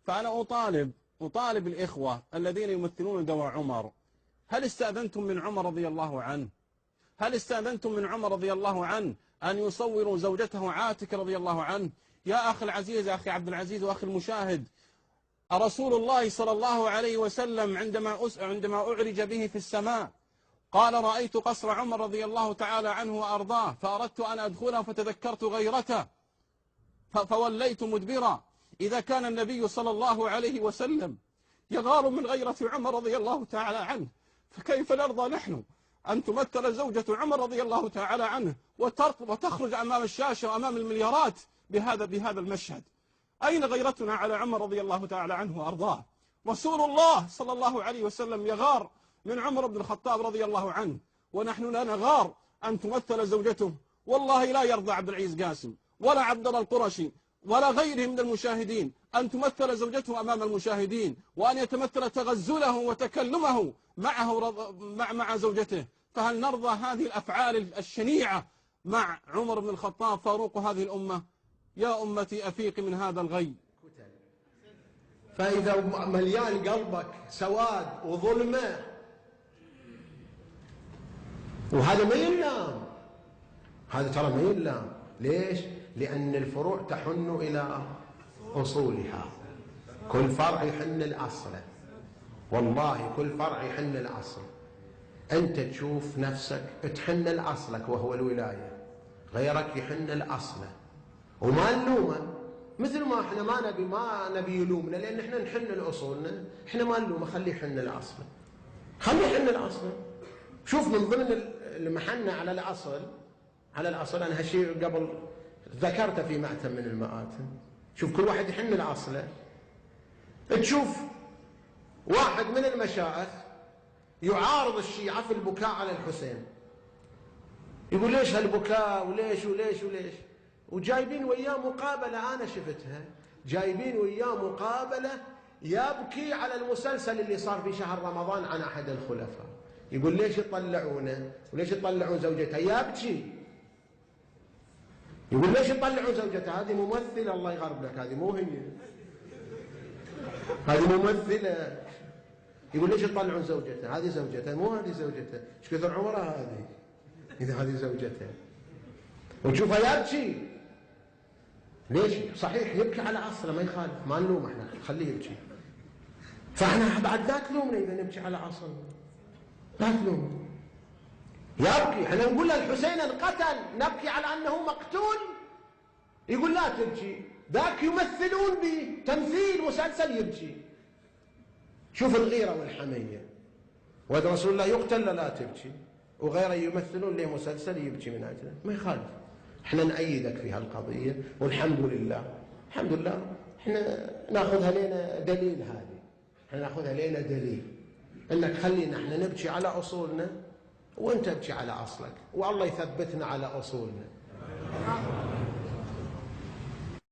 فأنا أطالب الإخوة الذين يمثلون دواء عمر، هل استأذنتم من عمر رضي الله عنه؟ هل استأذنتم من عمر رضي الله عنه أن يصوروا زوجته عاتكة رضي الله عنه؟ يا أخي العزيز، يا أخي عبد العزيز وأخي المشاهد، رسول الله صلى الله عليه وسلم عندما أعرج به في السماء قال: رأيت قصر عمر رضي الله تعالى عنه وأرضاه فأردت أن أدخله فتذكرت غيرته فوليت مدبرا. إذا كان النبي صلى الله عليه وسلم يغار من غيرة عمر رضي الله تعالى عنه، فكيف نرضى نحن أن تمثل زوجة عمر رضي الله تعالى عنه وتخرج أمام الشاشة وأمام المليارات بهذا المشهد؟ أين غيرتنا على عمر رضي الله تعالى عنه وأرضاه؟ رسول الله صلى الله عليه وسلم يغار من عمر بن الخطاب رضي الله عنه، ونحن لا نغار أن تمثل زوجته. والله لا يرضى عبد العزيز قاسم ولا عبد الله القرشي ولا غيره من المشاهدين أن تمثل زوجته أمام المشاهدين، وأن يتمثل تغزله وتكلمه مع زوجته. فهل نرضى هذه الأفعال الشنيعة مع عمر بن الخطاب فاروق هذه الأمة؟ يا أمتي أفيقي من هذا الغي. فإذا مليان قلبك سواد وظلمة، وهذا ما يلام، هذا ترى ما يلام. ليش؟ لأن الفروع تحن إلى أصولها، كل فرع يحن لأصله. والله كل فرع يحن لأصل. أنت تشوف نفسك تحن لأصلك وهو الولاية، غيرك يحن لأصله، وما نلومه. مثل ما احنا ما نبي يلومنا، لأن احنا نحن لأصولنا، احنا ما نلومه، خليه يحن لأصله، خليه يحن لأصله. شوف من ضمن المحنة على الأصل، أنا هالشيء قبل ذكرته في مأتم من المآتم. شوف كل واحد يحن لأصله. تشوف واحد من المشايخ يعارض الشيعة في البكاء على الحسين، يقول ليش هالبكاء وليش وليش وليش، وجايبين وياه مقابلة أنا شفتها، جايبين وياه مقابلة يبكي على المسلسل اللي صار في شهر رمضان عن أحد الخلفاء. يقول ليش يطلعونه وليش يطلعون زوجته، يبكي. يقول ليش يطلعون زوجته، هذه ممثلة الله يغرب لك، هذه مو هي، هذه ممثلة. يقول ليش يطلعون زوجته، هذه زوجته مو هذه زوجته، ايش كثر عمرها هذه إذا هذه زوجته. وتشوفها يبكي. ليش؟ صحيح يبكي على أصله ما يخالف، ما نلوم احنا، خليه يبكي. فاحنا بعد لا تلومنا إذا نبكي على أصل، لا تلوم. يبكي، احنا نقول له الحسين انقتل، نبكي على أنه مقتول، يقول لا تبكي، ذاك يمثلون بتمثيل مسلسل يبكي. شوف الغيرة والحمية. وإذا رسول الله يقتل لا تبكي، وغيره يمثلون له مسلسل يبكي من أجله، ما يخالف. احنا نأيدك في هالقضية، والحمد لله، الحمد لله احنا ناخذها لنا دليل. هذه احنا ناخذها لنا دليل انك خلينا احنا نبكي على اصولنا وانت تبكي على اصلك، والله يثبتنا على اصولنا.